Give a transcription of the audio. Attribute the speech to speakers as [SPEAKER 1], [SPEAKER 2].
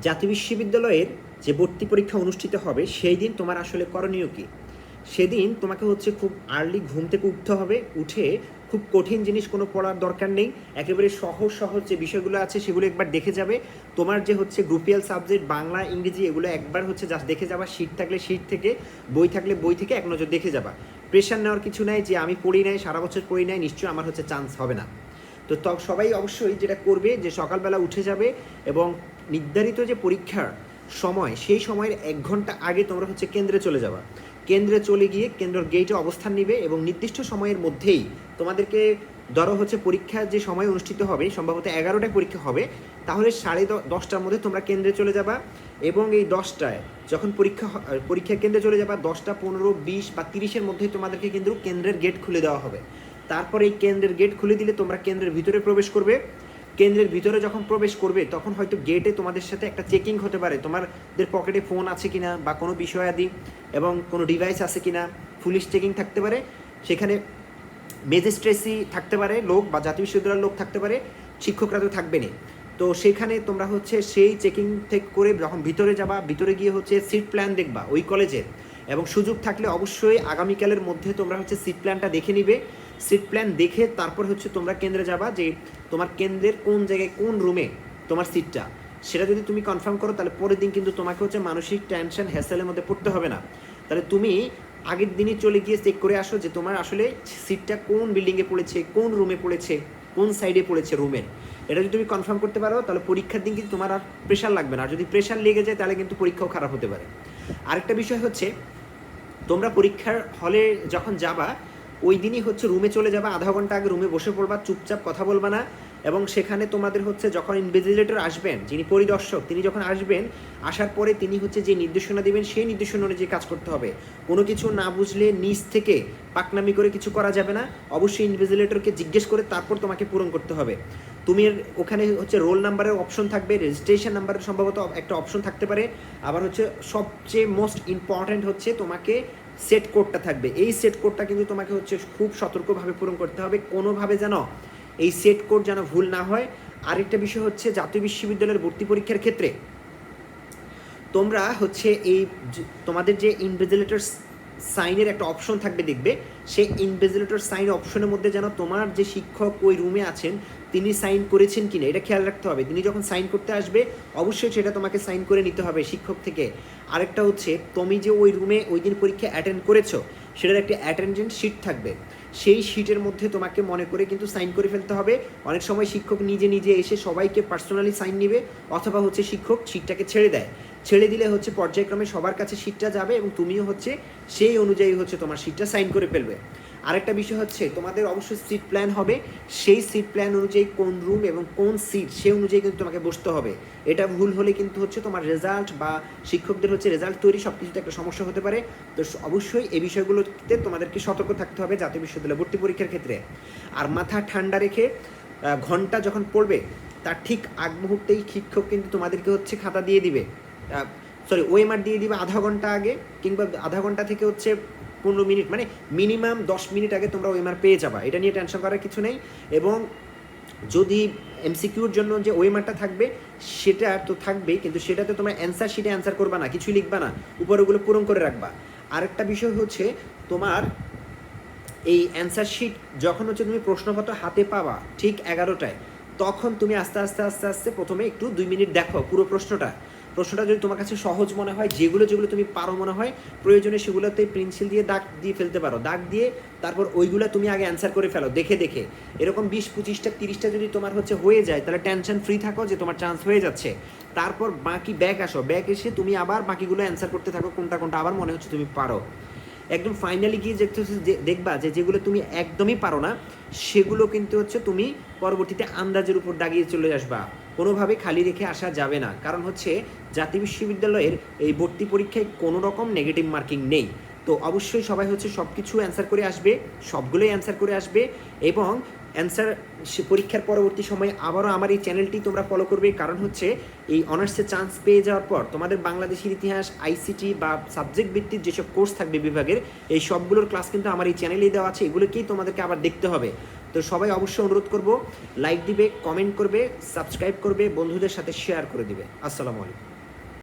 [SPEAKER 1] জাতীয় বিশ্ববিদ্যালয়ের যে ভর্তি পরীক্ষা অনুষ্ঠিত হবে সেই দিন তোমার আসলে করণীয় কী? সেদিন তোমাকে হচ্ছে খুব আর্লি ঘুম থেকে উঠতে হবে, উঠে খুব কঠিন জিনিস কোনো পড়ার দরকার নেই, একেবারে সহজ সহজ যে বিষয়গুলো আছে সেগুলো একবার দেখে যাবে। তোমার যে হচ্ছে গ্রুপিয়াল সাবজেক্ট বাংলা ইংরেজি এগুলো একবার হচ্ছে জাস্ট দেখে যাবা, শীট থাকলে শীট থেকে, বই থাকলে বই থেকে এক নজর দেখে যাবা। প্রেশার নেওয়ার কিছু নাই যে আমি পড়ি নাই, সারা বছর পড়ি নাই, নিশ্চয়ই আমার হচ্ছে চান্স হবে না। তো সবাই অবশ্যই যেটা করবে যে সকালবেলা উঠে যাবে এবং নির্ধারিত যে পরীক্ষার সময় সেই সময়ের 1 ঘন্টা আগে তোমরা হচ্ছে কেন্দ্রে চলে যাবা। কেন্দ্রে চলে গিয়ে কেন্দ্রের গেটে অবস্থান নিবে এবং নির্দিষ্ট সময়ের মধ্যেই তোমাদেরকে ধরো হচ্ছে পরীক্ষার যে সময় অনুষ্ঠিত হবে সম্ভবত 11টায় পরীক্ষা হবে, তাহলে 10:30টার মধ্যে তোমরা কেন্দ্রে চলে যাবা এবং এই 10টায় যখন পরীক্ষা কেন্দ্রে চলে যাবা 10টা 15, 20 বা 30-এর মধ্যেই তোমাদেরকে কিন্তু কেন্দ্রের গেট খুলে দেওয়া হবে। তারপরে এই কেন্দ্রের গেট খুলে দিলে তোমরা কেন্দ্রের ভিতরে প্রবেশ করবে। কেন্দ্রের ভিতরে যখন প্রবেশ করবে তখন হয়তো গেটে তোমাদের সাথে একটা চেকিং হতে পারে, তোমাদের পকেটে ফোন আছে কিনা বা কোনো বিষয়াদি এবং কোনো ডিভাইস আছে কিনা, পুলিশ চেকিং থাকতে পারে, সেখানে ম্যাজিস্ট্রেসি থাকতে পারে লোক বা জাতীয় বিশ্ববিদ্যালয়ের লোক থাকতে পারে, শিক্ষকরা তো থাকবে না। তো সেখানে তোমরা হচ্ছে সেই চেকিং থেকে করে যখন ভিতরে যাবা, ভিতরে গিয়ে হচ্ছে সিট প্ল্যান দেখবা ওই কলেজের, এবং সুযোগ থাকলে অবশ্যই আগামীকালের মধ্যে তোমরা হচ্ছে সিট প্ল্যানটা দেখে নিবে। সিট প্ল্যান দেখে তারপর হচ্ছে তোমরা কেন্দ্রে যাবা যে তোমার কেন্দ্রের কোন জায়গায় কোন রুমে তোমার সিটটা, সেটা যদি তুমি কনফার্ম করো তাহলে পরের দিন কিন্তু তোমাকে হচ্ছে মানসিক টেনশন হ্যাসেলের মধ্যে পড়তে হবে না। তাহলে তুমি আগের দিনই চলে গিয়ে চেক করে আসো যে তোমার আসলে সিটটা কোন বিল্ডিংয়ে পড়েছে, কোন রুমে পড়েছে, কোন সাইডে পড়েছে রুমের। এটা যদি তুমি কনফার্ম করতে পারো তাহলে পরীক্ষার দিন কিন্তু তোমার আর প্রেশার লাগবে না। আর যদি প্রেশার লেগে যায় তাহলে কিন্তু পরীক্ষাও খারাপ হতে পারে। আরেকটা বিষয় হচ্ছে তোমরা পরীক্ষার হলে যখন যাবা ওই দিনই হচ্ছে রুমে চলে যাবা, আধা ঘন্টা আগে রুমে বসে পড়বা, চুপচাপ কথা বলবা না। এবং সেখানে তোমাদের হচ্ছে যখন ইনভিজিলেটর আসবেন, যিনি পরিদর্শক, তিনি যখন আসবেন, আসার পরে তিনি হচ্ছে যে নির্দেশনা দেবেন সেই নির্দেশনা অনুযায়ী কাজ করতে হবে। কোনো কিছু না বুঝলে নিজ থেকে পাকনামি করে কিছু করা যাবে না, অবশ্যই ইনভিজিলেটরকে জিজ্ঞেস করে তারপর তোমাকে পূরণ করতে হবে। তুমি ওখানে হচ্ছে রোল নাম্বারের অপশন থাকবে, রেজিস্ট্রেশন নাম্বারের সম্ভবত একটা অপশন থাকতে পারে, আবার হচ্ছে সবচেয়ে মোস্ট ইম্পর্ট্যান্ট হচ্ছে তোমাকে সেট কোডটা থাকবে। এই সেট কোডটা কিন্তু তোমাকে হচ্ছে খুব সতর্কভাবে পূরণ করতে হবে, কোনোভাবে যেন এই সেট কোড যেন ভুল না হয়। আরেকটা বিষয় হচ্ছে জাতীয় বিশ্ববিদ্যালয়ের ভর্তি পরীক্ষার ক্ষেত্রে তোমরা হচ্ছে এই তোমাদের যে ইনভিজিলেটর সাইনের একটা অপশন থাকবে দেখবে, সেই ইনভিজিলেটর সাইন অপশনের মধ্যে যেন তোমার যে শিক্ষক ওই রুমে আছেন তিনি সাইন করেছেন কিনা এটা খেয়াল রাখতে হবে। তিনি যখন সাইন করতে আসবে অবশ্যই সেটা তোমাকে সাইন করে নিতে হবে শিক্ষক থেকে। আরেকটা হচ্ছে তুমি যে ওই রুমে ওই দিন পরীক্ষা অ্যাটেন্ড করেছো সেটার একটা অ্যাটেন্ডেন্স শিট থাকবে, সেই শিটের মধ্যে তোমাকে মনে করে কিন্তু সাইন করে ফেলতে হবে। অনেক সময় শিক্ষক নিজে নিজে এসে সবাইকে পার্সোনালি সাইন নেবে, অথবা হচ্ছে শিক্ষক শিটটাকে ছেড়ে দেয়, ছেড়ে দিলে হচ্ছে পর্যায়ক্রমে সবার কাছে শিটটা যাবে এবং তুমিও হচ্ছে সেই অনুযায়ী হচ্ছে তোমার শিটটা সাইন করে ফেলবে। আরেকটা বিষয় হচ্ছে তোমাদের অবশ্যই সিট প্ল্যান হবে, সেই সিট প্ল্যান অনুযায়ী কোন রুম এবং কোন সিট সেই অনুযায়ী কিন্তু তোমাকে বসতে হবে। এটা ভুল হলে কিন্তু হচ্ছে তোমার রেজাল্ট বা শিক্ষকদের হচ্ছে রেজাল্ট তৈরি সব কিছুতে একটা সমস্যা হতে পারে। তো অবশ্যই এই বিষয়গুলোতে তোমাদেরকে সতর্ক থাকতে হবে জাতীয় বিশ্ববিদ্যালয় ভর্তি পরীক্ষার ক্ষেত্রে। আর মাথা ঠান্ডা রেখে ঘন্টা যখন পড়বে তার ঠিক আগ মুহূর্তেই শিক্ষক কিন্তু তোমাদেরকে হচ্ছে খাতা দিয়ে দিবে, ওএমআর দিয়ে দিবে আধা ঘন্টা আগে, কিংবা আধা ঘন্টা থেকে হচ্ছে 15 মিনিট, মানে মিনিমাম 10 মিনিট আগে তোমরা ওএমআর পেয়ে যাবা, এটা নিয়ে টেনশন করার কিছু নেই। এবং যদি এমসিকিউর জন্য যে ওএমআরটা থাকবে সেটা তো থাকবেই, কিন্তু সেটাতে তোমরা অ্যান্সার শিটে অ্যান্সার করবা না, কিছুই লিখবা না, উপরে ওগুলো পূরণ করে রাখবা। আরেকটা বিষয় হচ্ছে তোমার এই অ্যান্সার শিট যখন হচ্ছে তুমি প্রশ্নপত্র হাতে পাবা ঠিক 11টায়, তখন তুমি আস্তে আস্তে আস্তে আস্তে প্রথমে একটু 2 মিনিট দেখো পুরো প্রশ্নটা যদি তোমার কাছে সহজ মনে হয়, যেগুলো তুমি পারো মনে হয়, প্রয়োজনে সেগুলোতে পেন্সিল দিয়ে দাগ দিয়ে ফেলতে পারো, দাগ দিয়ে তারপর ওইগুলো তুমি আগে অ্যান্সার করে ফেলো দেখে দেখে। এরকম 20, 25টা 30টা যদি তোমার হচ্ছে হয়ে যায় তাহলে টেনশন ফ্রি থাকো যে তোমার চান্স হয়ে যাচ্ছে। তারপর বাকি ব্যাক এসে তুমি আবার বাকিগুলো অ্যান্সার করতে থাকো, কোনটা আবার মনে হচ্ছে তুমি পারো। একদম ফাইনালি গিয়ে দেখবা যে যেগুলো তুমি একদমই পারো না সেগুলো কিন্তু হচ্ছে তুমি পরবর্তীতে আন্দাজের উপর দাগিয়ে চলে আসবা, কোনোভাবে খালি রেখে আসা যাবে না। কারণ হচ্ছে জাতীয় বিশ্ববিদ্যালয়ের এই ভর্তি পরীক্ষায় কোনো রকম নেগেটিভ মার্কিং নেই। তো অবশ্যই সবাই হচ্ছে সব কিছু অ্যান্সার করে আসবে, সবগুলোই অ্যান্সার করে আসবে। এবং অ্যান্সার পরীক্ষার পরবর্তী সময়ে আবারও আমার এই চ্যানেলটি তোমরা ফলো করবে, কারণ হচ্ছে এই অনার্সে চান্স পেয়ে যাওয়ার পর তোমাদের বাংলাদেশের ইতিহাস, আইসিটি বা সাবজেক্ট ভিত্তিক যেসব কোর্স থাকবে বিভাগের, এই সবগুলোর ক্লাস কিন্তু আমার এই চ্যানেলেই দেওয়া আছে, এগুলোকেই তোমাদেরকে আবার দেখতে হবে। তো সবাই অবশ্যই অনুরোধ করব লাইক দিবে, কমেন্ট করবে, সাবস্ক্রাইব করবে, বন্ধুদের সাথে শেয়ার করে দিবে। আসসালামু আলাইকুম।